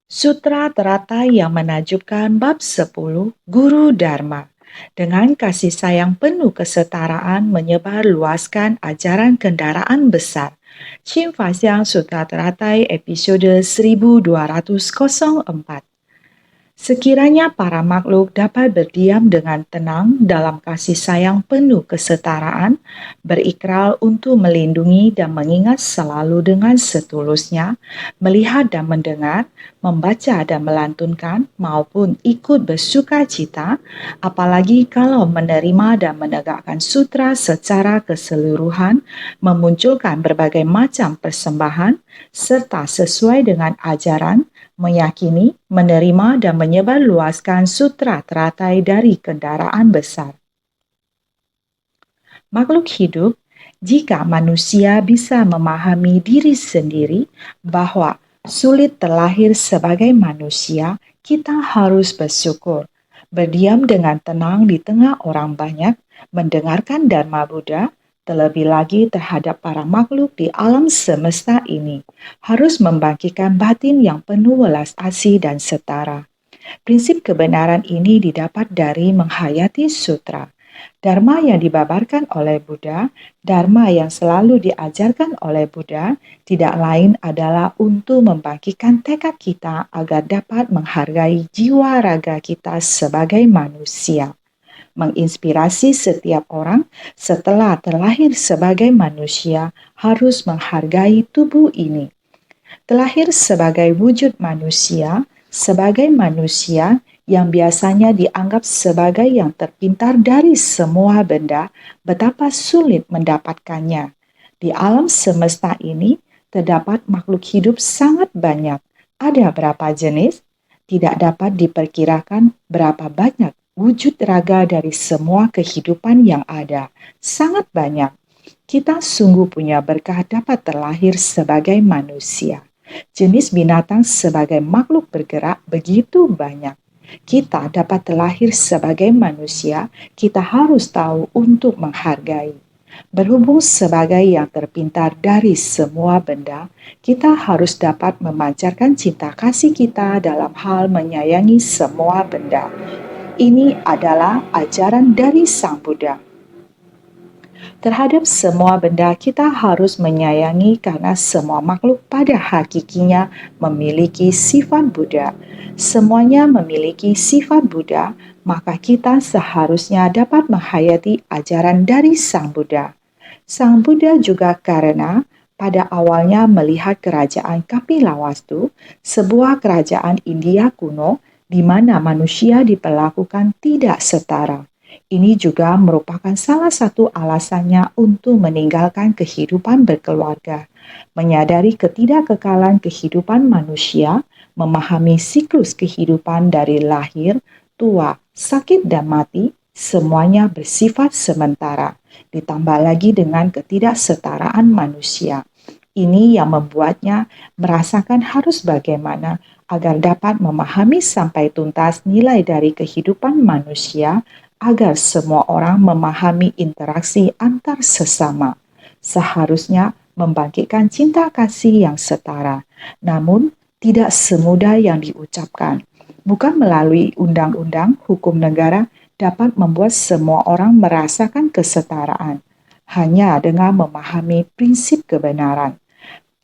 Sutra teratai yang menakjubkan bab 10 Guru Dharma. Dengan kasih sayang penuh kesetaraan menyebar luaskan ajaran kendaraan besar. Shin Faxiang Sutra Teratai episode 1204. Sekiranya para makhluk dapat berdiam dengan tenang dalam kasih sayang penuh kesetaraan, berikrar untuk melindungi dan mengingat selalu dengan setulusnya, melihat dan mendengar, membaca dan melantunkan, maupun ikut bersuka cita, apalagi kalau menerima dan menegakkan sutra secara keseluruhan, memunculkan berbagai macam persembahan, serta sesuai dengan ajaran, meyakini, menerima, dan menyebarluaskan sutra teratai dari kendaraan besar. Makhluk hidup, jika manusia bisa memahami diri sendiri bahwa sulit terlahir sebagai manusia, kita harus bersyukur, berdiam dengan tenang di tengah orang banyak, mendengarkan Dharma Buddha, terlebih lagi terhadap para makhluk di alam semesta ini, harus membangkitkan batin yang penuh welas asih dan setara. Prinsip kebenaran ini didapat dari menghayati sutra. Dharma yang dibabarkan oleh Buddha, Dharma yang selalu diajarkan oleh Buddha, tidak lain adalah untuk membangkitkan tekad kita agar dapat menghargai jiwa raga kita sebagai manusia. Menginspirasi setiap orang setelah terlahir sebagai manusia harus menghargai tubuh ini. Terlahir sebagai wujud manusia, sebagai manusia yang biasanya dianggap sebagai yang terpintar dari semua benda, betapa sulit mendapatkannya. Di alam semesta ini, terdapat makhluk hidup sangat banyak. Ada berapa jenis? Tidak dapat diperkirakan berapa banyak wujud raga dari semua kehidupan yang ada. Sangat banyak. Kita sungguh punya berkah dapat terlahir sebagai manusia. Jenis binatang sebagai makhluk bergerak begitu banyak. Kita dapat terlahir sebagai manusia, kita harus tahu untuk menghargai. Berhubung sebagai yang terpintar dari semua benda, kita harus dapat memancarkan cinta kasih kita dalam hal menyayangi semua benda. Ini adalah ajaran dari Sang Buddha. Terhadap semua benda kita harus menyayangi karena semua makhluk pada hakikinya memiliki sifat Buddha. Semuanya memiliki sifat Buddha, maka kita seharusnya dapat menghayati ajaran dari Sang Buddha. Sang Buddha juga karena pada awalnya melihat kerajaan Kapilawastu, sebuah kerajaan India kuno di mana manusia diperlakukan tidak setara. Ini juga merupakan salah satu alasannya untuk meninggalkan kehidupan berkeluarga, menyadari ketidakkekalan kehidupan manusia, memahami siklus kehidupan dari lahir, tua, sakit, dan mati, semuanya bersifat sementara, ditambah lagi dengan ketidaksetaraan manusia. Ini yang membuatnya merasakan harus bagaimana agar dapat memahami sampai tuntas nilai dari kehidupan manusia, agar semua orang memahami interaksi antar sesama. Seharusnya membangkitkan cinta kasih yang setara, namun tidak semudah yang diucapkan. Bukan melalui undang-undang hukum negara dapat membuat semua orang merasakan kesetaraan, hanya dengan memahami prinsip kebenaran.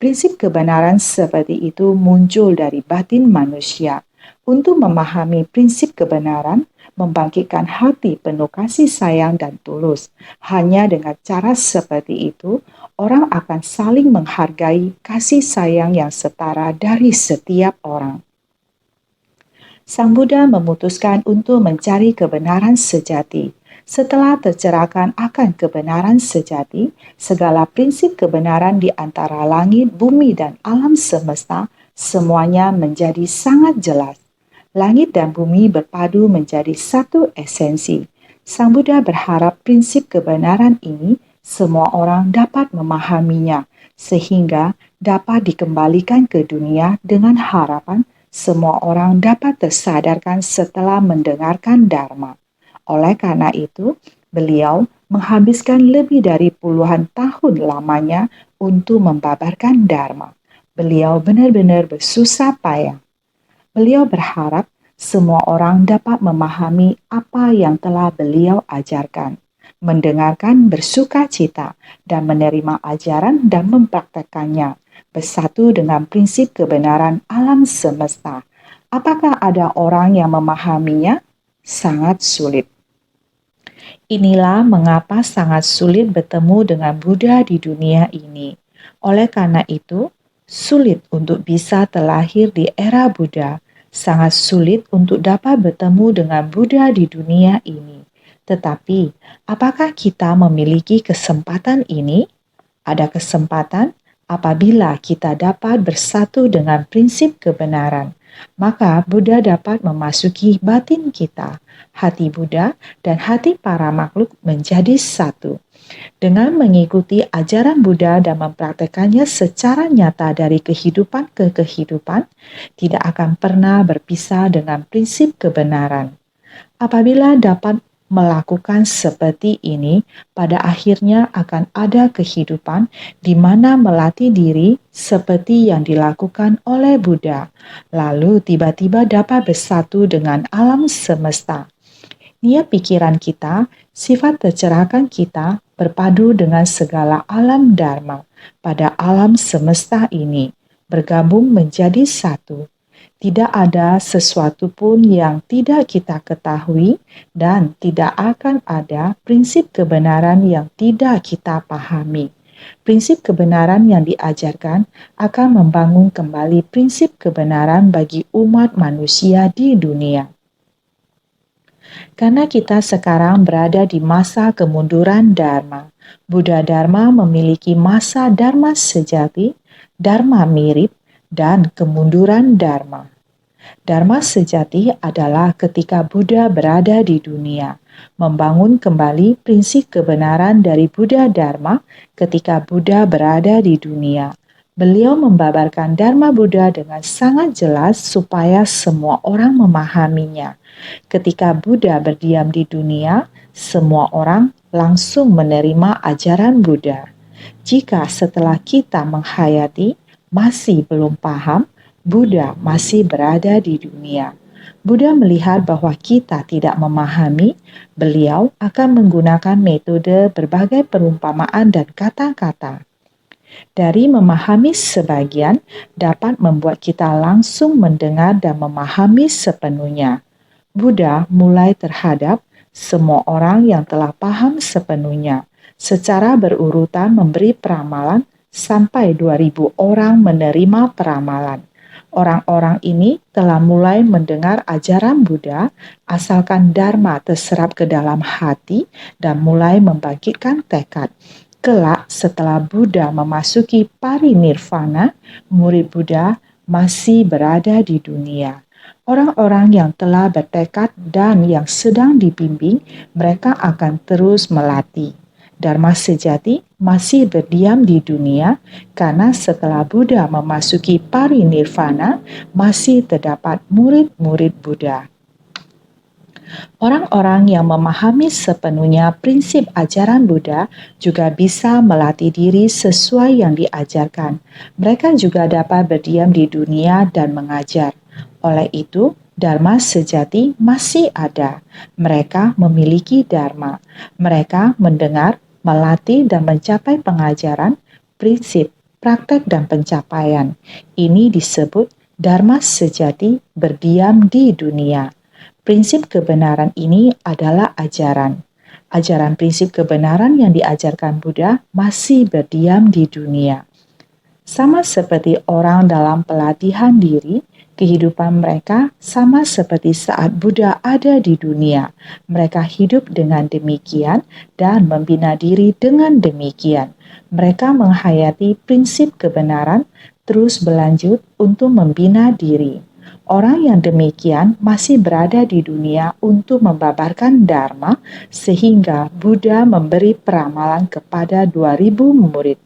Prinsip kebenaran seperti itu muncul dari batin manusia. Untuk memahami prinsip kebenaran, membangkitkan hati penuh kasih sayang dan tulus. Hanya dengan cara seperti itu, orang akan saling menghargai kasih sayang yang setara dari setiap orang. Sang Buddha memutuskan untuk mencari kebenaran sejati. Setelah tercerahkan akan kebenaran sejati, segala prinsip kebenaran di antara langit, bumi, dan alam semesta, semuanya menjadi sangat jelas. Langit dan bumi berpadu menjadi satu esensi. Sang Buddha berharap prinsip kebenaran ini semua orang dapat memahaminya, sehingga dapat dikembalikan ke dunia dengan harapan semua orang dapat tersadarkan setelah mendengarkan Dharma. Oleh karena itu, beliau menghabiskan lebih dari puluhan tahun lamanya untuk membabarkan Dharma. Beliau benar-benar bersusah payah. Beliau berharap semua orang dapat memahami apa yang telah beliau ajarkan, mendengarkan bersuka cita, dan menerima ajaran dan mempraktekannya, bersatu dengan prinsip kebenaran alam semesta. Apakah ada orang yang memahaminya? Sangat sulit. Inilah mengapa sangat sulit bertemu dengan Buddha di dunia ini. Oleh karena itu, sulit untuk bisa terlahir di era Buddha. Sangat sulit untuk dapat bertemu dengan Buddha di dunia ini. Tetapi, apakah kita memiliki kesempatan ini? Ada kesempatan apabila kita dapat bersatu dengan prinsip kebenaran. Maka Buddha dapat memasuki batin kita. Hati Buddha dan hati para makhluk menjadi satu. Dengan mengikuti ajaran Buddha dan mempraktekannya secara nyata dari kehidupan ke kehidupan, tidak akan pernah berpisah dengan prinsip kebenaran. Apabila dapat melakukan seperti ini, pada akhirnya akan ada kehidupan di mana melatih diri seperti yang dilakukan oleh Buddha, lalu tiba-tiba dapat bersatu dengan alam semesta. Niat pikiran kita, sifat tercerahkan kita berpadu dengan segala alam dharma pada alam semesta ini, bergabung menjadi satu. Tidak ada sesuatu pun yang tidak kita ketahui dan tidak akan ada prinsip kebenaran yang tidak kita pahami. Prinsip kebenaran yang diajarkan akan membangun kembali prinsip kebenaran bagi umat manusia di dunia. Karena kita sekarang berada di masa kemunduran Dharma, Buddha Dharma memiliki masa Dharma sejati, Dharma mirip, dan kemunduran Dharma. Dharma sejati adalah ketika Buddha berada di dunia, membangun kembali prinsip kebenaran dari Buddha Dharma ketika Buddha berada di dunia. Beliau membabarkan Dharma Buddha dengan sangat jelas supaya semua orang memahaminya. Ketika Buddha berdiam di dunia, semua orang langsung menerima ajaran Buddha. Jika setelah kita menghayati masih belum paham, Buddha masih berada di dunia. Buddha melihat bahwa kita tidak memahami, beliau akan menggunakan metode berbagai perumpamaan dan kata-kata. Dari memahami sebagian dapat membuat kita langsung mendengar dan memahami sepenuhnya. Buddha mulai terhadap semua orang yang telah paham sepenuhnya, secara berurutan memberi peramalan sampai 2000 orang menerima peramalan. Orang-orang ini telah mulai mendengar ajaran Buddha asalkan Dharma terserap ke dalam hati dan mulai membangkitkan tekad. Kelak setelah Buddha memasuki parinirvana, murid Buddha masih berada di dunia. Orang-orang yang telah bertekad dan yang sedang dibimbing, mereka akan terus melatih. Dharma sejati masih berdiam di dunia karena setelah Buddha memasuki parinirvana, masih terdapat murid-murid Buddha. Orang-orang yang memahami sepenuhnya prinsip ajaran Buddha juga bisa melatih diri sesuai yang diajarkan. Mereka juga dapat berdiam di dunia dan mengajar. Oleh itu, Dharma sejati masih ada. Mereka memiliki Dharma. Mereka mendengar, melatih dan mencapai pengajaran, prinsip, praktek dan pencapaian. Ini disebut Dharma sejati berdiam di dunia. Prinsip kebenaran ini adalah ajaran. Ajaran prinsip kebenaran yang diajarkan Buddha masih berdiam di dunia. Sama seperti orang dalam pelatihan diri, kehidupan mereka sama seperti saat Buddha ada di dunia. Mereka hidup dengan demikian dan membina diri dengan demikian. Mereka menghayati prinsip kebenaran, terus berlanjut untuk membina diri. Orang yang demikian masih berada di dunia untuk membabarkan Dharma sehingga Buddha memberi peramalan kepada 2000 murid.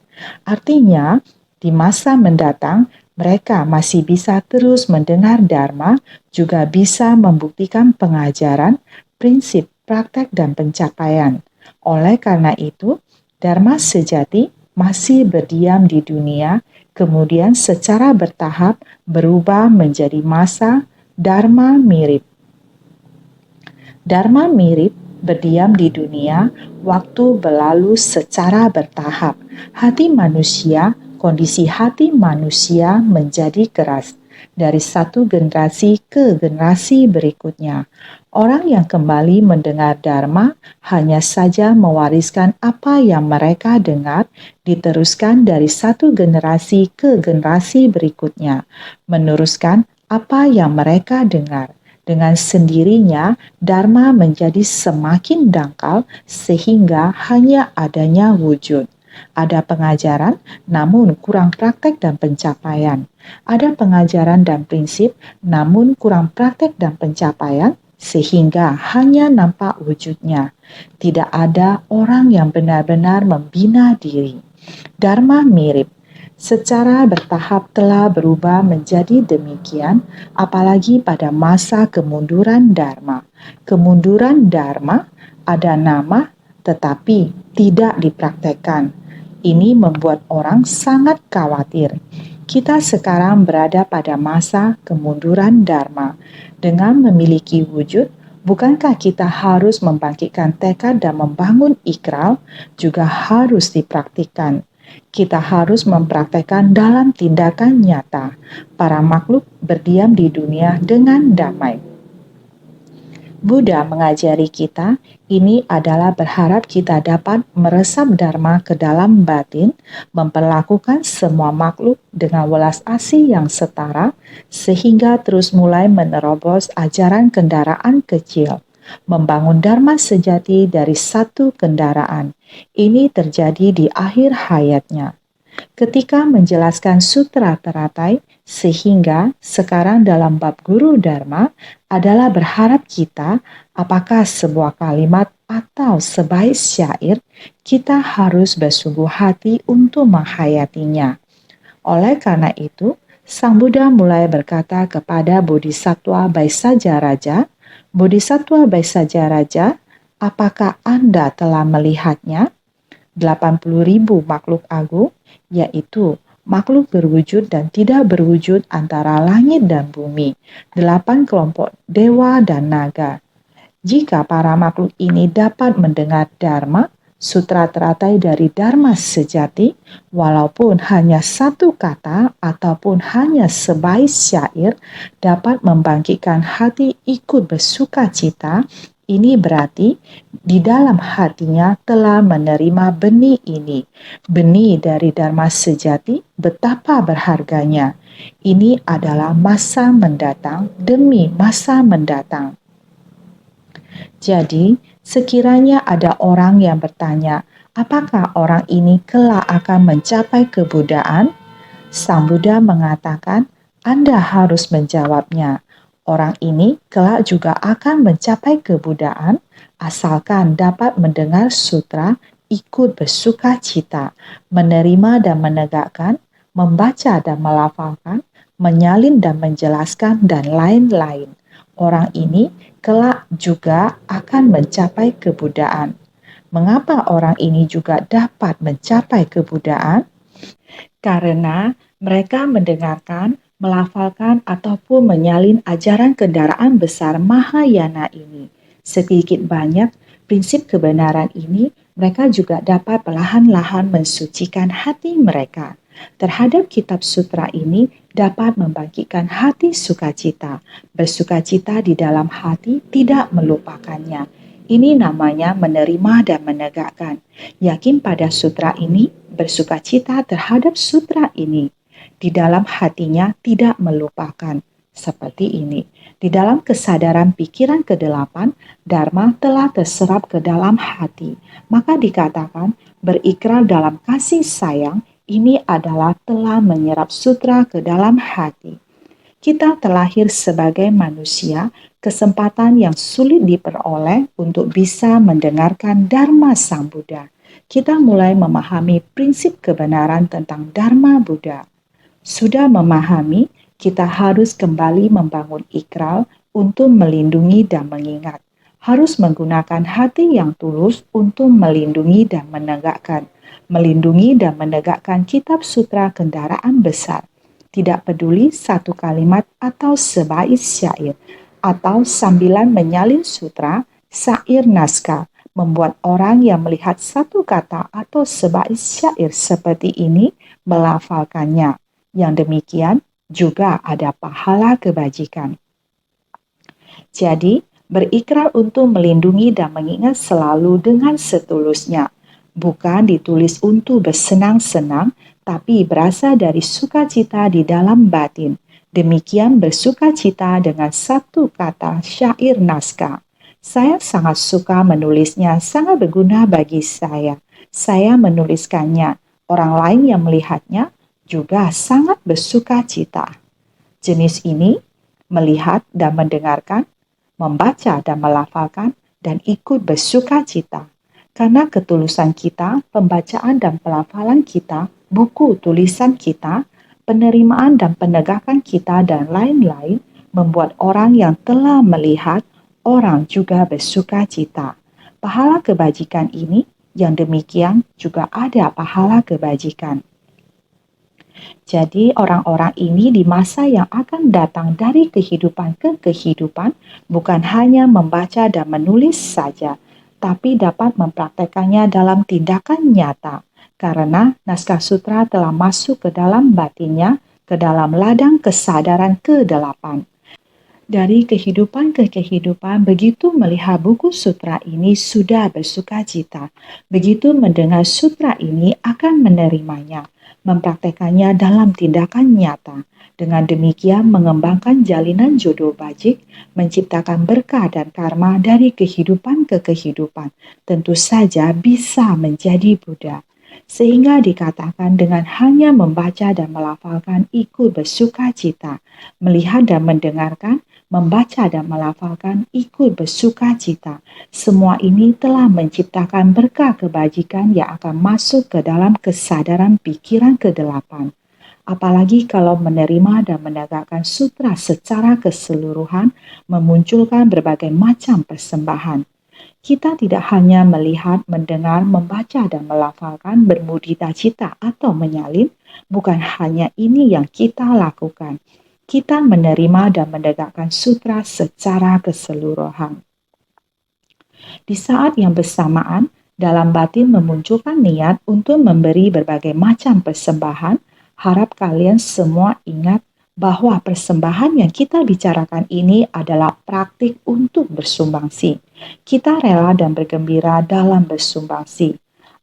Artinya, di masa mendatang, mereka masih bisa terus mendengar Dharma, juga bisa membuktikan pengajaran, prinsip, praktek, dan pencapaian. Oleh karena itu, Dharma sejati masih berdiam di dunia, kemudian secara bertahap berubah menjadi masa, Dharma mirip. Dharma mirip berdiam di dunia, waktu berlalu secara bertahap. Kondisi hati manusia menjadi keras dari satu generasi ke generasi berikutnya. Orang yang kembali mendengar Dharma hanya saja mewariskan apa yang mereka dengar, diteruskan dari satu generasi ke generasi berikutnya, meneruskan apa yang mereka dengar. Dengan sendirinya, Dharma menjadi semakin dangkal sehingga hanya adanya wujud. Ada pengajaran, namun kurang praktek dan pencapaian. Ada pengajaran dan prinsip, namun kurang praktek dan pencapaian, sehingga hanya nampak wujudnya. Tidak ada orang yang benar-benar membina diri. Dharma mirip. Secara bertahap telah berubah menjadi demikian, apalagi pada masa kemunduran Dharma. Kemunduran Dharma ada nama tetapi tidak dipraktekkan. Ini membuat orang sangat khawatir. Kita sekarang berada pada masa kemunduran Dharma. Dengan memiliki wujud, bukankah kita harus membangkitkan tekad dan membangun ikrar juga harus dipraktikkan. Kita harus mempraktekkan dalam tindakan nyata. Para makhluk berdiam di dunia dengan damai. Buddha mengajari kita, ini adalah berharap kita dapat meresap Dharma ke dalam batin, memperlakukan semua makhluk dengan welas asih yang setara, sehingga terus mulai menerobos ajaran kendaraan kecil, membangun Dharma sejati dari satu kendaraan. Ini terjadi di akhir hayatnya. Ketika menjelaskan sutra teratai, sehingga sekarang dalam bab guru Dharma adalah berharap kita, apakah sebuah kalimat atau sebaik syair, kita harus bersungguh hati untuk menghayatinya. Oleh karena itu, Sang Buddha mulai berkata kepada Bodhisattva Baisaja Raja, Bodhisattva Baisaja Raja, apakah Anda telah melihatnya? 80.000 makhluk agung, yaitu makhluk berwujud dan tidak berwujud antara langit dan bumi, 8 kelompok dewa dan naga. Jika para makhluk ini dapat mendengar Dharma, sutra teratai dari Dharma sejati, walaupun hanya satu kata ataupun hanya sebaik syair, dapat membangkitkan hati ikut bersuka cita, ini berarti di dalam hatinya telah menerima benih ini. Benih dari Dharma sejati betapa berharganya. Ini adalah masa mendatang demi masa mendatang. Jadi, sekiranya ada orang yang bertanya, apakah orang ini kelak akan mencapai kebuddhaan? Sang Buddha mengatakan, Anda harus menjawabnya. Orang ini kelak juga akan mencapai kebuddhaan asalkan dapat mendengar sutra, ikut bersuka cita, menerima dan menegakkan, membaca dan melafalkan, menyalin dan menjelaskan, dan lain-lain. Orang ini kelak juga akan mencapai kebuddhaan. Mengapa orang ini juga dapat mencapai kebuddhaan? Karena mereka mendengarkan, melafalkan ataupun menyalin ajaran kendaraan besar Mahayana ini. Sedikit banyak prinsip kebenaran ini, mereka juga dapat perlahan-lahan mensucikan hati mereka. Terhadap kitab sutra ini dapat membangkitkan hati sukacita. Bersukacita di dalam hati, tidak melupakannya. Ini namanya menerima dan menegakkan. Yakin pada sutra ini, bersukacita terhadap sutra ini. Di dalam hatinya tidak melupakan. Seperti ini. Di dalam kesadaran pikiran ke-8, Dharma telah terserap ke dalam hati. Maka dikatakan berikrar dalam kasih sayang, ini adalah telah menyerap sutra ke dalam hati. Kita terlahir sebagai manusia, kesempatan yang sulit diperoleh untuk bisa mendengarkan Dharma Sang Buddha. Kita mulai memahami prinsip kebenaran tentang Dharma Buddha. Sudah memahami, kita harus kembali membangun ikrar untuk melindungi dan mengingat. Harus menggunakan hati yang tulus untuk melindungi dan menegakkan. Melindungi dan menegakkan kitab sutra kendaraan besar. tidak peduli satu kalimat atau sebait syair, atau sambilan menyalin sutra, syair naskah, membuat orang yang melihat satu kata atau sebait syair seperti ini melafalkannya. Yang demikian juga ada pahala kebajikan. Jadi, berikrar untuk melindungi dan mengingat selalu dengan setulusnya. Bukan ditulis untuk bersenang-senang, tapi berasal dari sukacita di dalam batin. Demikian bersukacita dengan satu kata syair naskah. Saya sangat suka menulisnya, sangat berguna bagi saya. Saya menuliskannya. Orang lain yang melihatnya juga sangat bersukacita. Jenis ini melihat dan mendengarkan, membaca dan melafalkan, dan ikut bersukacita. Karena ketulusan kita, pembacaan dan pelafalan kita, buku tulisan kita, penerimaan dan penegakan kita, dan lain-lain, membuat orang yang telah melihat, orang juga bersukacita. Pahala kebajikan ini, yang demikian juga ada pahala kebajikan. Jadi orang-orang ini di masa yang akan datang dari kehidupan ke kehidupan bukan hanya membaca dan menulis saja, tapi dapat mempraktekannya dalam tindakan nyata. Karena naskah sutra telah masuk ke dalam batinnya, ke dalam ladang kesadaran ke-8. Dari kehidupan ke kehidupan, begitu melihat buku sutra ini sudah bersukacita. Begitu mendengar sutra ini akan menerimanya, mempraktekannya dalam tindakan nyata. Dengan demikian mengembangkan jalinan jodoh bajik, menciptakan berkah dan karma dari kehidupan ke kehidupan. Tentu saja bisa menjadi Buddha. Sehingga dikatakan dengan hanya membaca dan melafalkan ikut bersukacita, melihat dan mendengarkan, membaca dan melafalkan ikut bersukacita. Semua ini telah menciptakan berkah kebajikan yang akan masuk ke dalam kesadaran pikiran ke-8. Apalagi kalau menerima dan menegakkan sutra secara keseluruhan, memunculkan berbagai macam persembahan. Kita tidak hanya melihat, mendengar, membaca, dan melafalkan bermudita cita atau menyalin, bukan hanya ini yang kita lakukan. Kita menerima dan menegakkan sutra secara keseluruhan. Di saat yang bersamaan, dalam batin memunculkan niat untuk memberi berbagai macam persembahan, harap kalian semua ingat bahwa persembahan yang kita bicarakan ini adalah praktik untuk bersumbangsi. Kita rela dan bergembira dalam bersumbangsi.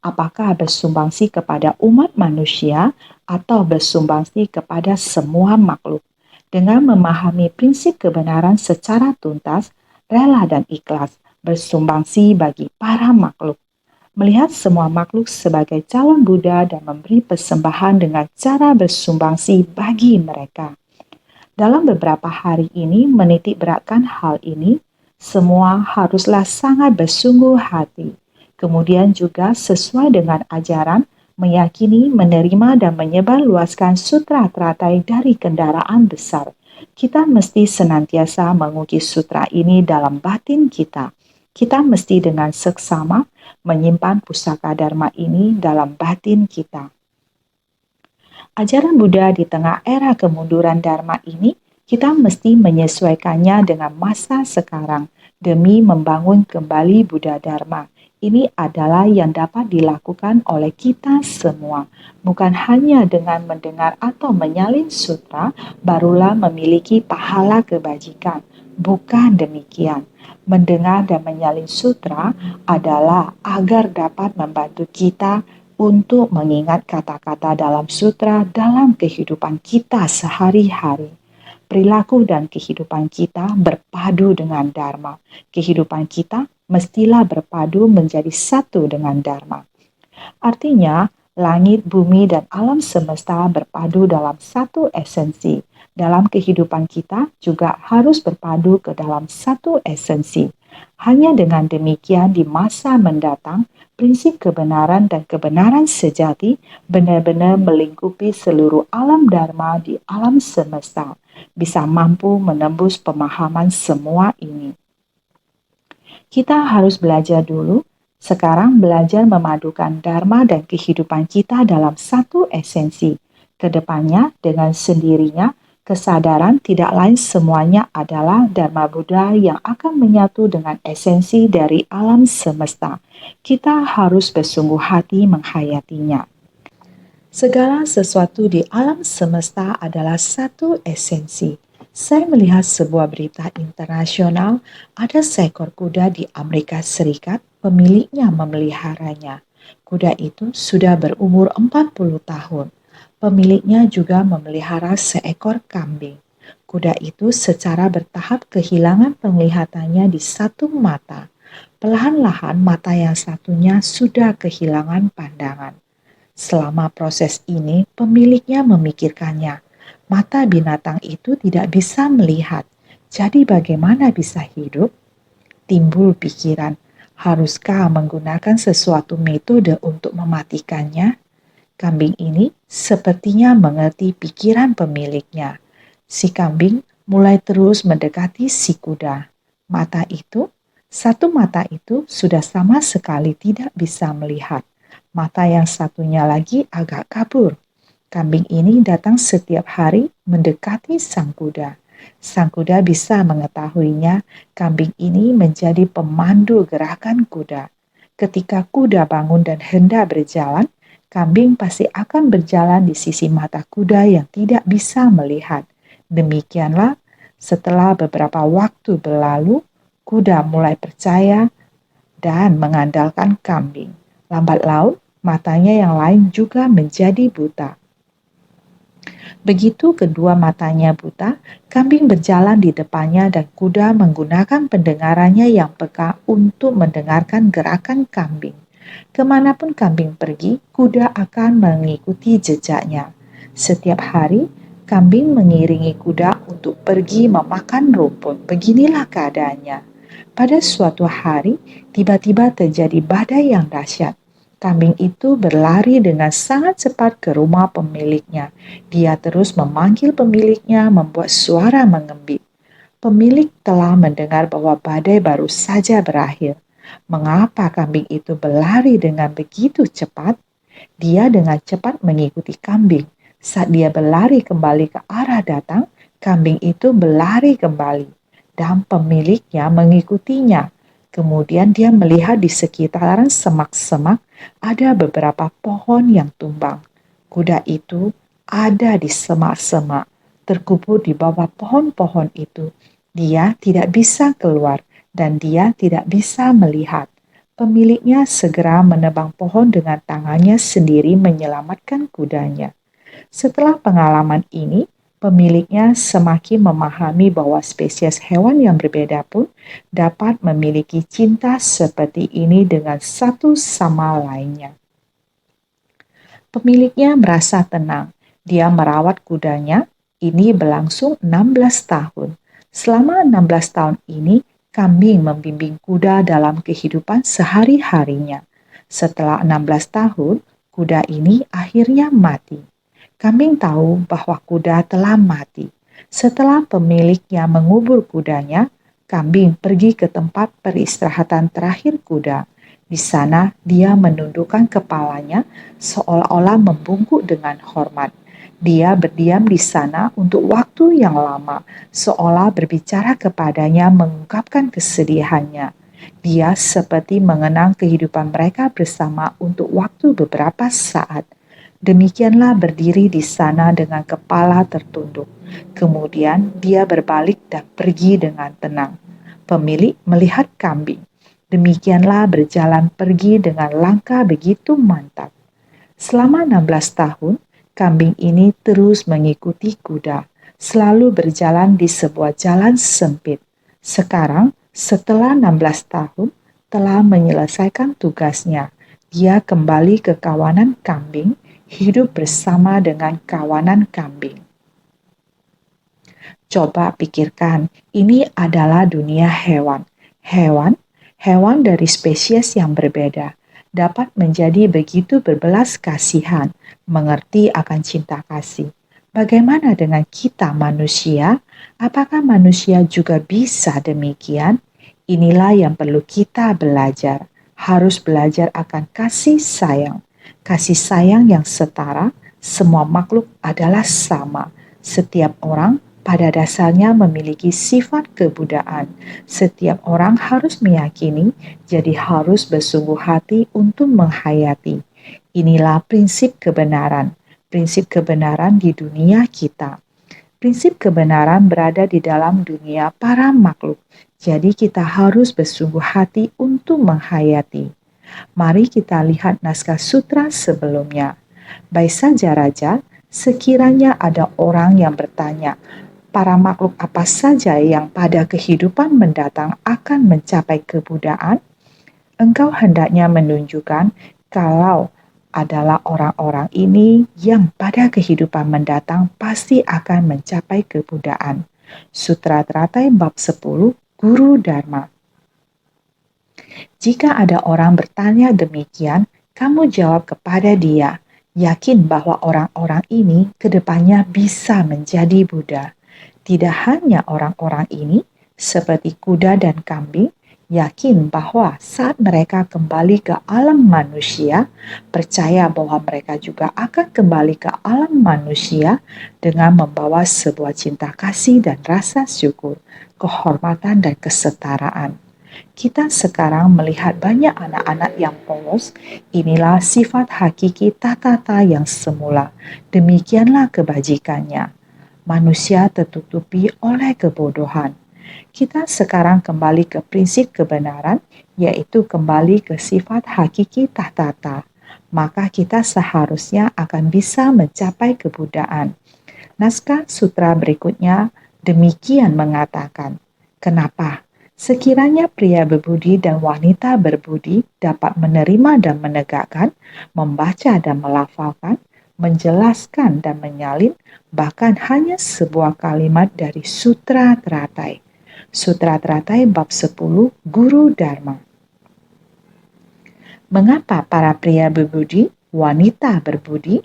Apakah bersumbangsi kepada umat manusia atau bersumbangsi kepada semua makhluk? Dengan memahami prinsip kebenaran secara tuntas, rela dan ikhlas, bersumbangsi bagi para makhluk. Melihat semua makhluk sebagai calon Buddha dan memberi persembahan dengan cara bersumbangsi bagi mereka. Dalam beberapa hari ini menitik beratkan hal ini, semua haruslah sangat bersungguh hati. Kemudian juga sesuai dengan ajaran, meyakini, menerima dan menyebarluaskan sutra teratai dari kendaraan besar. Kita mesti senantiasa mengukir sutra ini dalam batin kita. Kita mesti dengan seksama menyimpan pusaka Dharma ini dalam batin kita. Ajaran Buddha di tengah era kemunduran Dharma ini, kita mesti menyesuaikannya dengan masa sekarang demi membangun kembali Buddha Dharma. Ini adalah yang dapat dilakukan oleh kita semua. Bukan hanya dengan mendengar atau menyalin sutra, barulah memiliki pahala kebajikan. Bukan demikian. Mendengar dan menyalin sutra adalah agar dapat membantu kita untuk mengingat kata-kata dalam sutra dalam kehidupan kita sehari-hari. Perilaku dan kehidupan kita berpadu dengan Dharma. Kehidupan kita mestilah berpadu menjadi satu dengan Dharma. Artinya, langit, bumi, dan alam semesta berpadu dalam satu esensi. Dalam kehidupan kita juga harus berpadu ke dalam satu esensi. Hanya dengan demikian di masa mendatang, prinsip kebenaran dan kebenaran sejati benar-benar melingkupi seluruh alam Dharma di alam semesta, bisa mampu menembus pemahaman semua ini. Kita harus belajar dulu, sekarang belajar memadukan Dharma dan kehidupan kita dalam satu esensi. Kedepannya, dengan sendirinya, kesadaran tidak lain semuanya adalah Dharma Buddha yang akan menyatu dengan esensi dari alam semesta. Kita harus bersungguh hati menghayatinya. Segala sesuatu di alam semesta adalah satu esensi. Saya melihat sebuah berita internasional, ada seekor kuda di Amerika Serikat, pemiliknya memeliharanya. Kuda itu sudah berumur 40 tahun. Pemiliknya juga memelihara seekor kambing. Kuda itu secara bertahap kehilangan penglihatannya di satu mata. Perlahan-lahan mata yang satunya sudah kehilangan pandangan. Selama proses ini, pemiliknya memikirkannya. Mata binatang itu tidak bisa melihat. Jadi bagaimana bisa hidup? Timbul pikiran, haruskah menggunakan sesuatu metode untuk mematikannya? Kambing ini sepertinya mengerti pikiran pemiliknya. Si kambing mulai terus mendekati si kuda. Satu mata itu sudah sama sekali tidak bisa melihat. Mata yang satunya lagi agak kabur. Kambing ini datang setiap hari mendekati sang kuda. Sang kuda bisa mengetahuinya, kambing ini menjadi pemandu gerakan kuda. Ketika kuda bangun dan hendak berjalan, kambing pasti akan berjalan di sisi mata kuda yang tidak bisa melihat. Demikianlah, setelah beberapa waktu berlalu, kuda mulai percaya dan mengandalkan kambing. Lambat laun, matanya yang lain juga menjadi buta. Begitu kedua matanya buta, kambing berjalan di depannya dan kuda menggunakan pendengarannya yang peka untuk mendengarkan gerakan kambing. Kemanapun kambing pergi, kuda akan mengikuti jejaknya. Setiap hari, kambing mengiringi kuda untuk pergi memakan rumput. Beginilah keadaannya. Pada suatu hari, tiba-tiba terjadi badai yang dahsyat. Kambing itu berlari dengan sangat cepat ke rumah pemiliknya. Dia terus memanggil pemiliknya, membuat suara mengembik. Pemilik telah mendengar bahwa badai baru saja berakhir. Mengapa kambing itu berlari dengan begitu cepat? Dia dengan cepat mengikuti kambing. Saat dia berlari kembali ke arah datang, kambing itu berlari kembali dan pemiliknya mengikutinya. Kemudian dia melihat di sekitaran semak-semak ada beberapa pohon yang tumbang. Kuda itu ada di semak-semak, terkubur di bawah pohon-pohon itu. Dia tidak bisa keluar dan dia tidak bisa melihat. Pemiliknya segera menebang pohon dengan tangannya sendiri menyelamatkan kudanya. Setelah pengalaman ini, pemiliknya semakin memahami bahwa spesies hewan yang berbeda pun dapat memiliki cinta seperti ini dengan satu sama lainnya. Pemiliknya merasa tenang. Dia merawat kudanya. Ini berlangsung 16 tahun. Selama 16 tahun ini, kambing membimbing kuda dalam kehidupan sehari-harinya. Setelah 16 tahun, kuda ini akhirnya mati. Kambing tahu bahwa kuda telah mati. Setelah pemiliknya mengubur kudanya, kambing pergi ke tempat peristirahatan terakhir kuda. Di sana, dia menundukkan kepalanya seolah-olah membungkuk dengan hormat. Dia berdiam di sana untuk waktu yang lama, seolah berbicara kepadanya mengungkapkan kesedihannya. Dia seperti mengenang kehidupan mereka bersama untuk waktu beberapa saat. Demikianlah berdiri di sana dengan kepala tertunduk. Kemudian dia berbalik dan pergi dengan tenang. Pemilik melihat kambing. Demikianlah berjalan pergi dengan langkah begitu mantap. Selama 16 tahun, kambing ini terus mengikuti kuda, selalu berjalan di sebuah jalan sempit. Sekarang, setelah 16 tahun, telah menyelesaikan tugasnya. Dia kembali ke kawanan kambing, hidup bersama dengan kawanan kambing. Coba pikirkan, ini adalah dunia hewan. Hewan dari spesies yang berbeda dapat menjadi begitu berbelas kasihan, mengerti akan cinta kasih. Bagaimana dengan kita manusia? Apakah manusia juga bisa demikian? Inilah yang perlu kita belajar. Harus belajar akan kasih sayang. Kasih sayang yang setara Semua makhluk adalah sama. Setiap orang pada dasarnya memiliki sifat kebudaan. Setiap orang harus meyakini, jadi harus bersungguh hati untuk menghayati. Inilah prinsip kebenaran. Prinsip kebenaran di dunia kita. Prinsip kebenaran berada di dalam dunia para makhluk. Jadi kita harus bersungguh hati untuk menghayati. Mari kita lihat naskah sutra sebelumnya. Baik saja Raja, sekiranya ada orang yang bertanya, para makhluk apa saja yang pada kehidupan mendatang akan mencapai kebudaan? Engkau hendaknya menunjukkan kalau adalah orang-orang ini yang pada kehidupan mendatang pasti akan mencapai kebudaan. Sutra Teratai bab 10, Guru Dharma. Jika ada orang bertanya demikian, kamu jawab kepada dia, yakin bahwa orang-orang ini kedepannya bisa menjadi Buddha. Tidak hanya orang-orang ini, seperti kuda dan kambing, yakin bahwa saat mereka kembali ke alam manusia, percaya bahwa mereka juga akan kembali ke alam manusia dengan membawa sebuah cinta kasih dan rasa syukur, kehormatan dan kesetaraan. Kita sekarang melihat banyak anak-anak yang polos. Inilah sifat hakiki tata yang semula. Demikianlah kebajikannya. Manusia tertutupi oleh kebodohan. Kita sekarang kembali ke prinsip kebenaran, yaitu kembali ke sifat hakiki tata. Maka kita seharusnya akan bisa mencapai kebudaan. Naskah sutra berikutnya demikian mengatakan, kenapa? Sekiranya pria berbudi dan wanita berbudi dapat menerima dan menegakkan, membaca dan melafalkan, menjelaskan dan menyalin, bahkan hanya sebuah kalimat dari Sutra Teratai. Sutra Teratai bab 10, Guru Dharma. Mengapa para pria berbudi, wanita berbudi?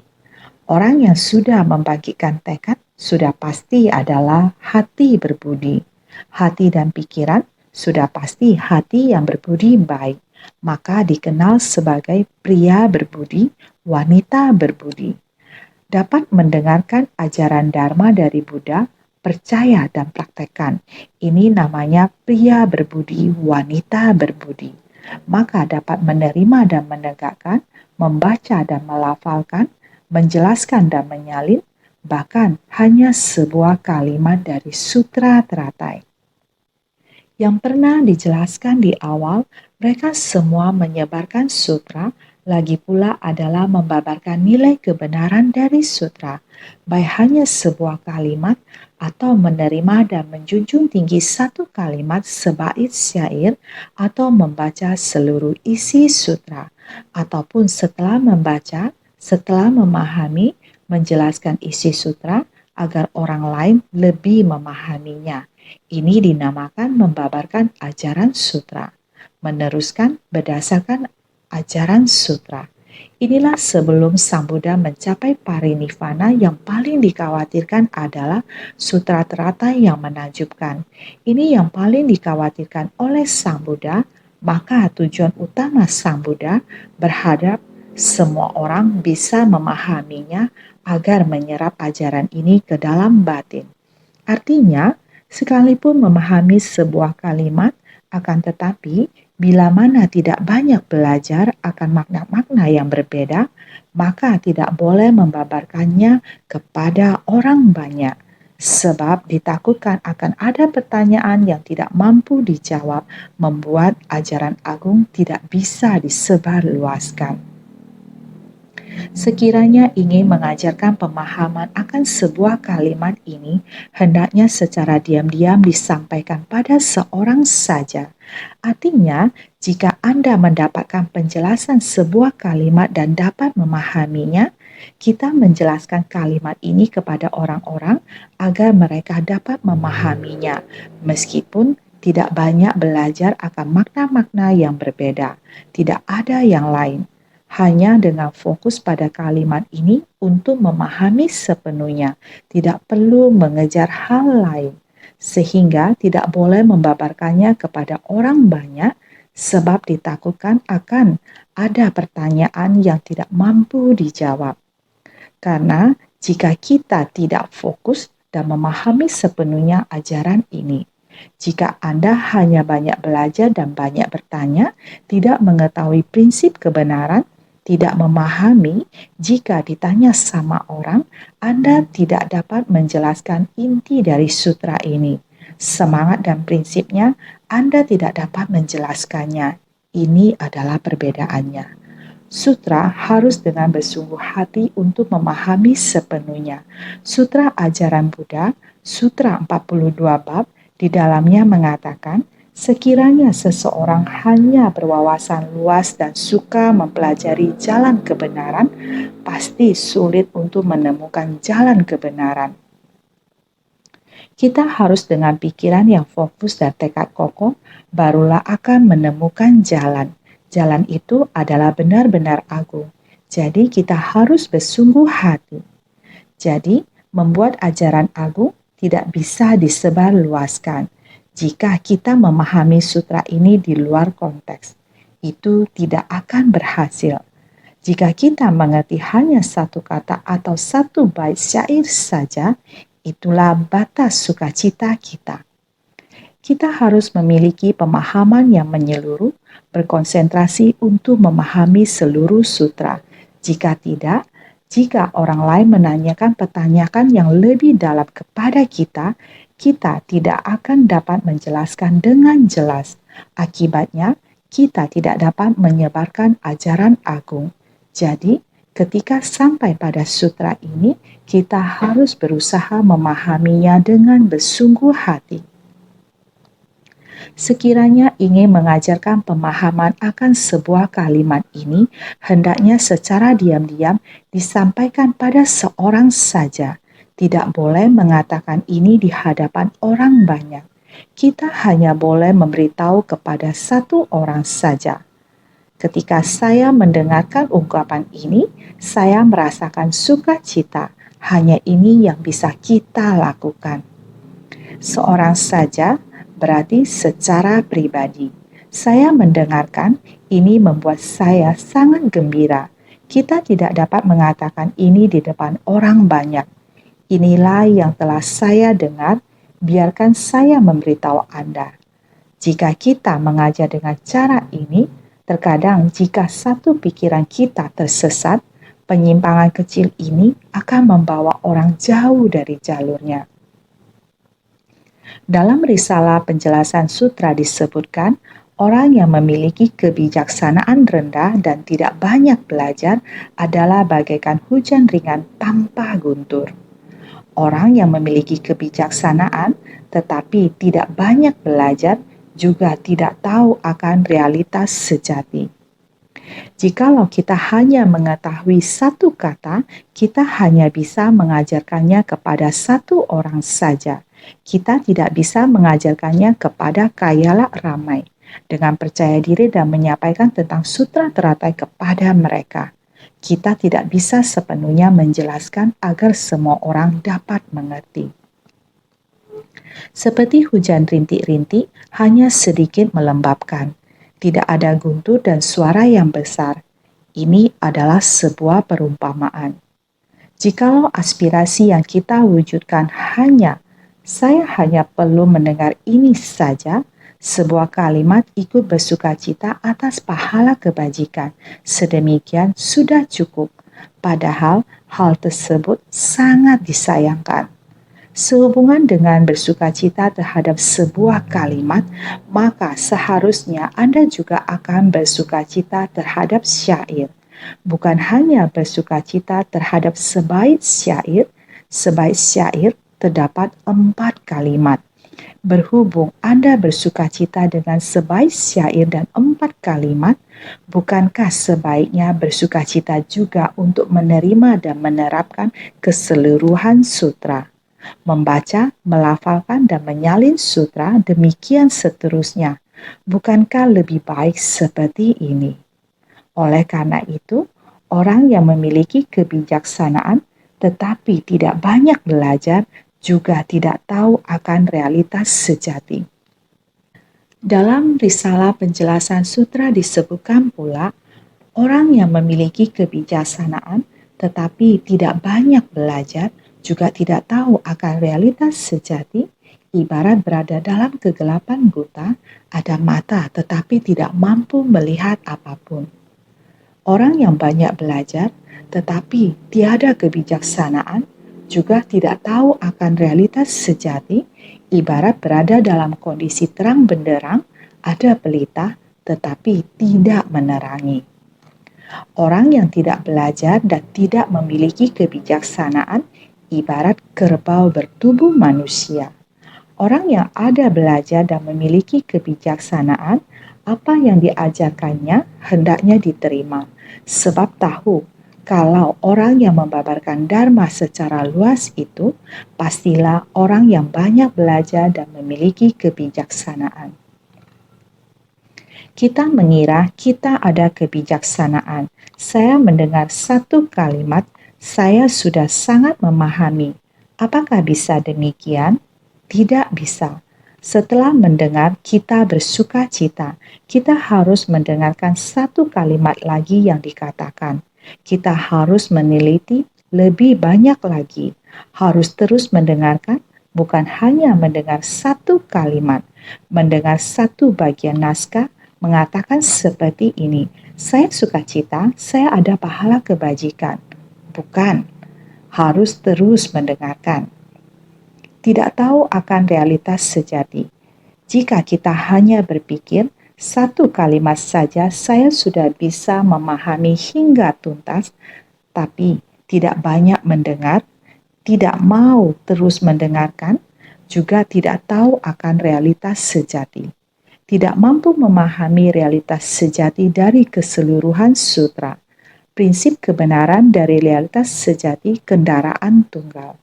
Orang yang sudah membangkitkan tekad sudah pasti adalah hati berbudi. Hati dan pikiran sudah pasti hati yang berbudi baik. Maka dikenal sebagai pria berbudi, wanita berbudi. Dapat mendengarkan ajaran Dharma dari Buddha, percaya dan praktekkan. Ini namanya pria berbudi, wanita berbudi. Maka dapat menerima dan menegakkan, membaca dan melafalkan, menjelaskan dan menyalin, bahkan hanya sebuah kalimat dari Sutra Teratai. Yang pernah dijelaskan di awal, mereka semua menyebarkan sutra, lagi pula adalah membabarkan nilai kebenaran dari sutra, baik hanya sebuah kalimat atau menerima dan menjunjung tinggi satu kalimat sebait syair atau membaca seluruh isi sutra, ataupun setelah membaca, setelah memahami, menjelaskan isi sutra agar orang lain lebih memahaminya. Ini dinamakan membabarkan ajaran sutra, meneruskan berdasarkan ajaran sutra. Inilah sebelum Sang Buddha mencapai parinirvana yang paling dikhawatirkan adalah Sutra Teratai yang menakjubkan. Ini yang paling dikhawatirkan oleh Sang Buddha, maka tujuan utama Sang Buddha berharap semua orang bisa memahaminya agar menyerap ajaran ini ke dalam batin. Artinya, sekalipun memahami sebuah kalimat, akan tetapi bila mana tidak banyak belajar akan makna-makna yang berbeda, maka tidak boleh membabarkannya kepada orang banyak. Sebab ditakutkan akan ada pertanyaan yang tidak mampu dijawab, membuat ajaran agung tidak bisa disebarluaskan. Sekiranya ingin mengajarkan pemahaman akan sebuah kalimat ini, hendaknya secara diam-diam disampaikan pada seorang saja. Artinya, jika Anda mendapatkan penjelasan sebuah kalimat dan dapat memahaminya, kita menjelaskan kalimat ini kepada orang-orang agar mereka dapat memahaminya, meskipun tidak banyak belajar akan makna-makna yang berbeda. Tidak ada yang lain. Hanya dengan fokus pada kalimat ini untuk memahami sepenuhnya, tidak perlu mengejar hal lain, sehingga tidak boleh membabarkannya kepada orang banyak, sebab ditakutkan akan ada pertanyaan yang tidak mampu dijawab. Karena jika kita tidak fokus dan memahami sepenuhnya ajaran ini, jika Anda hanya banyak belajar dan banyak bertanya, tidak mengetahui prinsip kebenaran, tidak memahami, jika ditanya sama orang, Anda tidak dapat menjelaskan inti dari sutra ini. Semangat dan prinsipnya, Anda tidak dapat menjelaskannya. Ini adalah perbedaannya. Sutra harus dengan bersungguh hati untuk memahami sepenuhnya. Sutra ajaran Buddha, Sutra 42 bab, di dalamnya mengatakan, sekiranya seseorang hanya berwawasan luas dan suka mempelajari jalan kebenaran, pasti sulit untuk menemukan jalan kebenaran. Kita harus dengan pikiran yang fokus dan tekad kokoh, barulah akan menemukan jalan. Jalan itu adalah benar-benar agung. Jadi kita harus bersungguh hati. Jadi, membuat ajaran agung tidak bisa disebarluaskan. Jika kita memahami sutra ini di luar konteks, itu tidak akan berhasil. Jika kita mengerti hanya satu kata atau satu bait syair saja, itulah batas sukacita kita. Kita harus memiliki pemahaman yang menyeluruh, berkonsentrasi untuk memahami seluruh sutra. Jika tidak, jika orang lain menanyakan pertanyaan yang lebih dalam kepada kita, kita tidak akan dapat menjelaskan dengan jelas. Akibatnya, kita tidak dapat menyebarkan ajaran agung. Jadi, ketika sampai pada sutra ini, kita harus berusaha memahaminya dengan bersungguh hati. Sekiranya ingin mengajarkan pemahaman akan sebuah kalimat ini, hendaknya secara diam-diam disampaikan pada seorang saja. Tidak boleh mengatakan ini di hadapan orang banyak. Kita hanya boleh memberitahu kepada satu orang saja. Ketika saya mendengarkan ungkapan ini, saya merasakan sukacita. Hanya ini yang bisa kita lakukan. Seorang saja berarti secara pribadi. Saya mendengarkan ini membuat saya sangat gembira. Kita tidak dapat mengatakan ini di depan orang banyak. Inilah yang telah saya dengar, biarkan saya memberitahu Anda. Jika kita mengajar dengan cara ini, terkadang jika satu pikiran kita tersesat, penyimpangan kecil ini akan membawa orang jauh dari jalurnya. Dalam risalah penjelasan sutra disebutkan, orang yang memiliki kebijaksanaan rendah dan tidak banyak belajar adalah bagaikan hujan ringan tanpa guntur. Orang yang memiliki kebijaksanaan tetapi tidak banyak belajar juga tidak tahu akan realitas sejati. Jikalau kita hanya mengetahui satu kata, kita hanya bisa mengajarkannya kepada satu orang saja. Kita tidak bisa mengajarkannya kepada khayalak ramai dengan percaya diri dan menyampaikan tentang sutra teratai kepada mereka. Kita tidak bisa sepenuhnya menjelaskan agar semua orang dapat mengerti. Seperti hujan rintik-rintik, hanya sedikit melembabkan. Tidak ada guntur dan suara yang besar. Ini adalah sebuah perumpamaan. Jikalau aspirasi yang kita wujudkan saya hanya perlu mendengar ini saja, sebuah kalimat ikut bersukacita atas pahala kebajikan. Sedemikian sudah cukup. Padahal hal tersebut sangat disayangkan. Sehubungan dengan bersukacita terhadap sebuah kalimat, maka seharusnya Anda juga akan bersukacita terhadap syair. Bukan hanya bersukacita terhadap sebait syair terdapat 4 kalimat. Berhubung Anda bersukacita dengan sebait syair dan 4 kalimat, bukankah sebaiknya bersukacita juga untuk menerima dan menerapkan keseluruhan sutra? Membaca, melafalkan, dan menyalin sutra, demikian seterusnya. Bukankah lebih baik seperti ini? Oleh karena itu, orang yang memiliki kebijaksanaan tetapi tidak banyak belajar juga tidak tahu akan realitas sejati. Dalam risalah penjelasan sutra disebutkan pula, orang yang memiliki kebijaksanaan tetapi tidak banyak belajar, juga tidak tahu akan realitas sejati, ibarat berada dalam kegelapan buta, ada mata tetapi tidak mampu melihat apapun. Orang yang banyak belajar tetapi tiada kebijaksanaan, juga tidak tahu akan realitas sejati, ibarat berada dalam kondisi terang benderang, ada pelita tetapi tidak menerangi. Orang yang tidak belajar dan tidak memiliki kebijaksanaan ibarat kerbau bertubuh manusia. Orang yang ada belajar dan memiliki kebijaksanaan, apa yang diajarkannya hendaknya diterima, sebab tahu kalau orang yang membabarkan dharma secara luas itu pastilah orang yang banyak belajar dan memiliki kebijaksanaan. Kita mengira kita ada kebijaksanaan. Saya mendengar satu kalimat, saya sudah sangat memahami. Apakah bisa demikian? Tidak bisa. Setelah mendengar, kita bersuka cita. Kita harus mendengarkan satu kalimat lagi yang dikatakan. Kita harus meneliti lebih banyak lagi. Harus terus mendengarkan, bukan hanya mendengar satu kalimat, mendengar satu bagian naskah, mengatakan seperti ini, saya suka cita, saya ada pahala kebajikan. Bukan, harus terus mendengarkan. Tidak tahu akan realitas sejati. Jika kita hanya berpikir, satu kalimat saja saya sudah bisa memahami hingga tuntas, tapi tidak banyak mendengar, tidak mau terus mendengarkan, juga tidak tahu akan realitas sejati. Tidak mampu memahami realitas sejati dari keseluruhan sutra. Prinsip kebenaran dari realitas sejati kendaraan tunggal.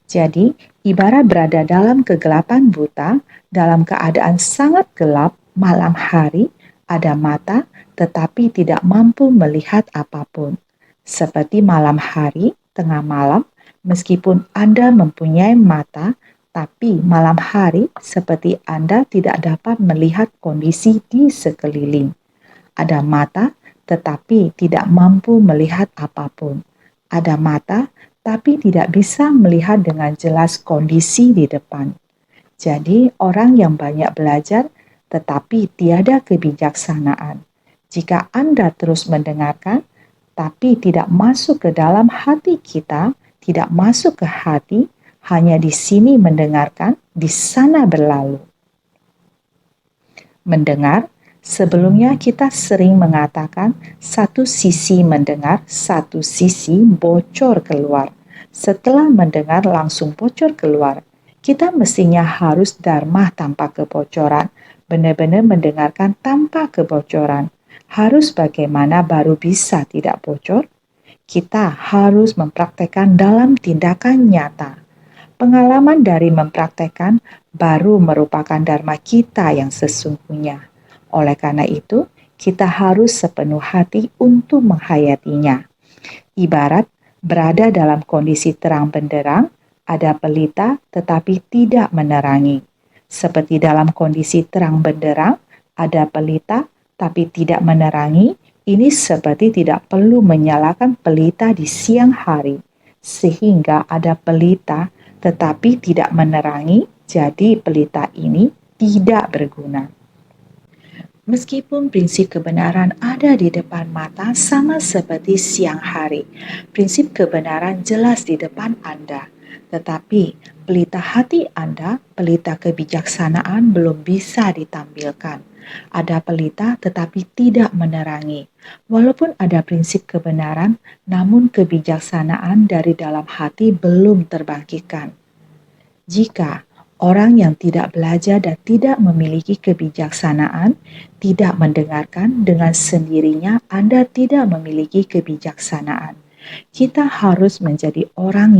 Jadi, ibarat berada dalam kegelapan buta, dalam keadaan sangat gelap, malam hari, ada mata, tetapi tidak mampu melihat apapun. Seperti malam hari, tengah malam, meskipun Anda mempunyai mata, tapi malam hari seperti Anda tidak dapat melihat kondisi di sekeliling. Ada mata, tetapi tidak mampu melihat apapun. Ada mata, tapi tidak bisa melihat dengan jelas kondisi di depan. Jadi, orang yang banyak belajar tetapi tiada kebijaksanaan. Jika Anda terus mendengarkan, tapi tidak masuk ke dalam hati kita, tidak masuk ke hati, hanya di sini mendengarkan, di sana berlalu. Mendengar, sebelumnya kita sering mengatakan satu sisi mendengar, satu sisi bocor keluar. Setelah mendengar langsung bocor keluar. Kita mestinya harus dharma tanpa kebocoran, benar-benar mendengarkan tanpa kebocoran. Harus bagaimana baru bisa tidak bocor? Kita harus mempraktekkan dalam tindakan nyata. Pengalaman dari mempraktekkan baru merupakan dharma kita yang sesungguhnya. Oleh karena itu, kita harus sepenuh hati untuk menghayatinya. Ibarat berada dalam kondisi terang benderang, ada pelita tetapi tidak menerangi. Seperti dalam kondisi terang benderang, ada pelita tapi tidak menerangi, ini seperti tidak perlu menyalakan pelita di siang hari, sehingga ada pelita tetapi tidak menerangi, jadi pelita ini tidak berguna. Meskipun prinsip kebenaran ada di depan mata sama seperti siang hari, prinsip kebenaran jelas di depan Anda, tetapi pelita hati Anda, pelita kebijaksanaan belum bisa ditampilkan. Ada pelita tetapi tidak menerangi. Walaupun ada prinsip kebenaran, namun kebijaksanaan dari dalam hati belum terbangkitkan. Jika orang yang tidak belajar dan tidak memiliki kebijaksanaan, tidak mendengarkan, dengan sendirinya Anda tidak memiliki kebijaksanaan. Kita harus menjadi orang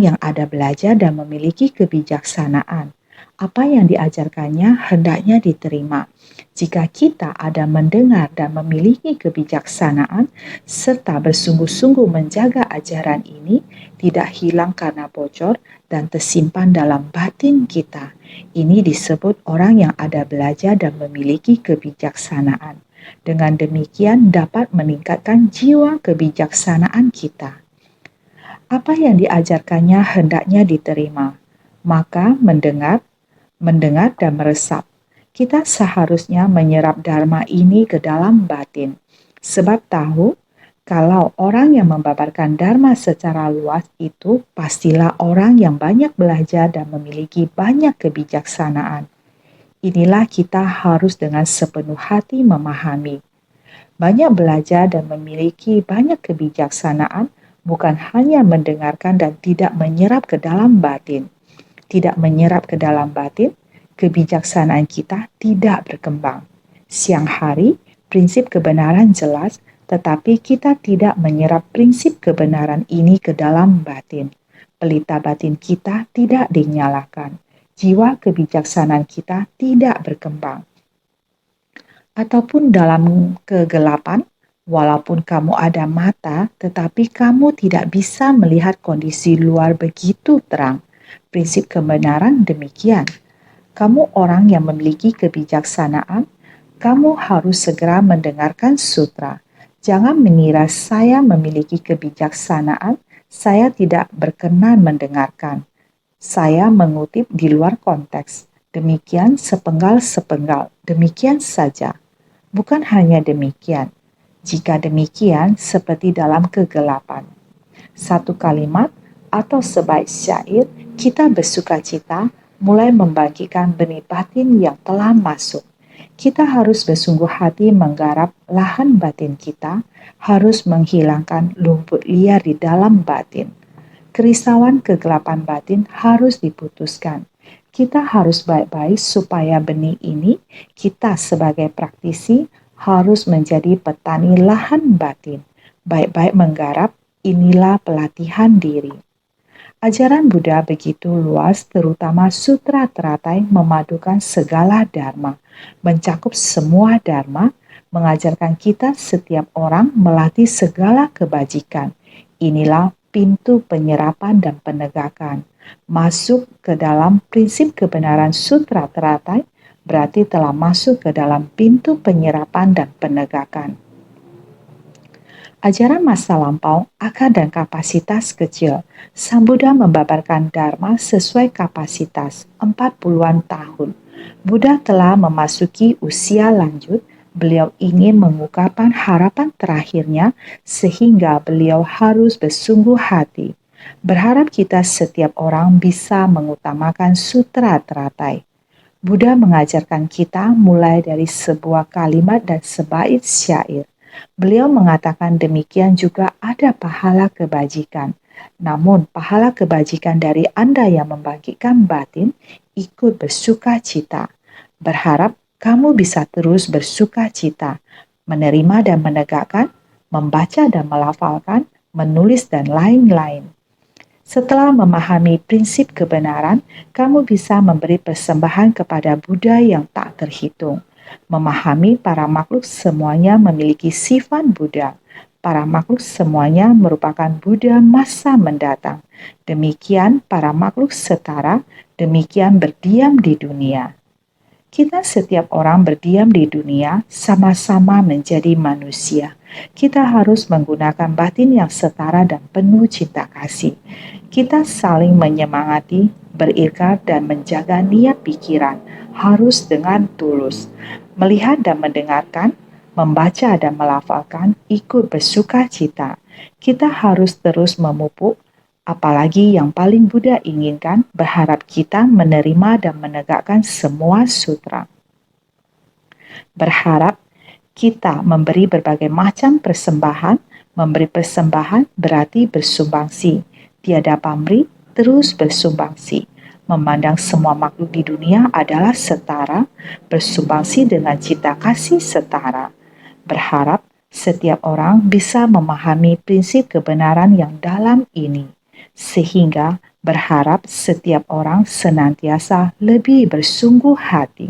yang ada belajar dan memiliki kebijaksanaan. Apa yang diajarkannya hendaknya diterima. Jika kita ada mendengar dan memiliki kebijaksanaan, serta bersungguh-sungguh menjaga ajaran ini, tidak hilang karena bocor dan tersimpan dalam batin kita. Ini disebut orang yang ada belajar dan memiliki kebijaksanaan. Dengan demikian dapat meningkatkan jiwa kebijaksanaan kita. Apa yang diajarkannya hendaknya diterima, maka mendengar dan meresap. Kita seharusnya menyerap dharma ini ke dalam batin. Sebab tahu, kalau orang yang membabarkan dharma secara luas itu pastilah orang yang banyak belajar dan memiliki banyak kebijaksanaan. Inilah kita harus dengan sepenuh hati memahami. Banyak belajar dan memiliki banyak kebijaksanaan bukan hanya mendengarkan dan tidak menyerap ke dalam batin. Tidak menyerap ke dalam batin, kebijaksanaan kita tidak berkembang. Siang hari, prinsip kebenaran jelas, tetapi kita tidak menyerap prinsip kebenaran ini ke dalam batin. Pelita batin kita tidak dinyalakan. Jiwa kebijaksanaan kita tidak berkembang. Ataupun dalam kegelapan, walaupun kamu ada mata, tetapi kamu tidak bisa melihat kondisi luar begitu terang. Prinsip kebenaran demikian. Kamu orang yang memiliki kebijaksanaan, kamu harus segera mendengarkan sutra. Jangan mengira saya memiliki kebijaksanaan, saya tidak berkenan mendengarkan. Saya mengutip di luar konteks. Demikian sepenggal-sepenggal, demikian saja. Bukan hanya demikian. Jika demikian, seperti dalam kegelapan. Satu kalimat atau sebaik syair, kita bersukacita mulai membagikan benih batin yang telah masuk. Kita harus bersungguh hati menggarap lahan batin kita, harus menghilangkan lumpur liar di dalam batin. Kerisauan kegelapan batin harus diputuskan. Kita harus baik-baik supaya benih ini kita sebagai praktisi harus menjadi petani lahan batin. Baik-baik menggarap, inilah pelatihan diri. Ajaran Buddha begitu luas, terutama Sutra Teratai memadukan segala dharma, mencakup semua dharma, mengajarkan kita setiap orang melatih segala kebajikan. Inilah pintu penyerapan dan penegakan. Masuk ke dalam prinsip kebenaran Sutra Teratai berarti telah masuk ke dalam pintu penyerapan dan penegakan. Ajaran masa lampau, akar dan kapasitas kecil. Sang Buddha membabarkan Dharma sesuai kapasitas 40-an tahun. Buddha telah memasuki usia lanjut. Beliau ingin mengungkapkan harapan terakhirnya sehingga beliau harus bersungguh hati. Berharap kita setiap orang bisa mengutamakan Sutra Teratai. Buddha mengajarkan kita mulai dari sebuah kalimat dan sebait syair. Beliau mengatakan demikian juga ada pahala kebajikan. Namun pahala kebajikan dari Anda yang membagikan batin ikut bersuka cita. Berharap kamu bisa terus bersuka cita, menerima dan menegakkan, membaca dan melafalkan, menulis dan lain-lain. Setelah memahami prinsip kebenaran, kamu bisa memberi persembahan kepada Buddha yang tak terhitung. Memahami para makhluk semuanya memiliki sifat Buddha. Para makhluk semuanya merupakan Buddha masa mendatang. Demikian para makhluk setara, demikian berdiam di dunia. Kita setiap orang berdiam di dunia sama-sama menjadi manusia. Kita harus menggunakan batin yang setara dan penuh cinta kasih. Kita saling menyemangati, berikrar dan menjaga niat pikiran harus dengan tulus. Melihat dan mendengarkan, membaca dan melafalkan, ikut bersuka cita. Kita harus terus memupuk, apalagi yang paling Buddha inginkan, berharap kita menerima dan menegakkan semua sutra. Berharap kita memberi berbagai macam persembahan. Memberi persembahan berarti bersumbangsi. Tiada pamrih, terus bersumbangsi. Memandang semua makhluk di dunia adalah setara, bersumbangsi dengan cita kasih setara. Berharap setiap orang bisa memahami prinsip kebenaran yang dalam ini, sehingga berharap setiap orang senantiasa lebih bersungguh hati.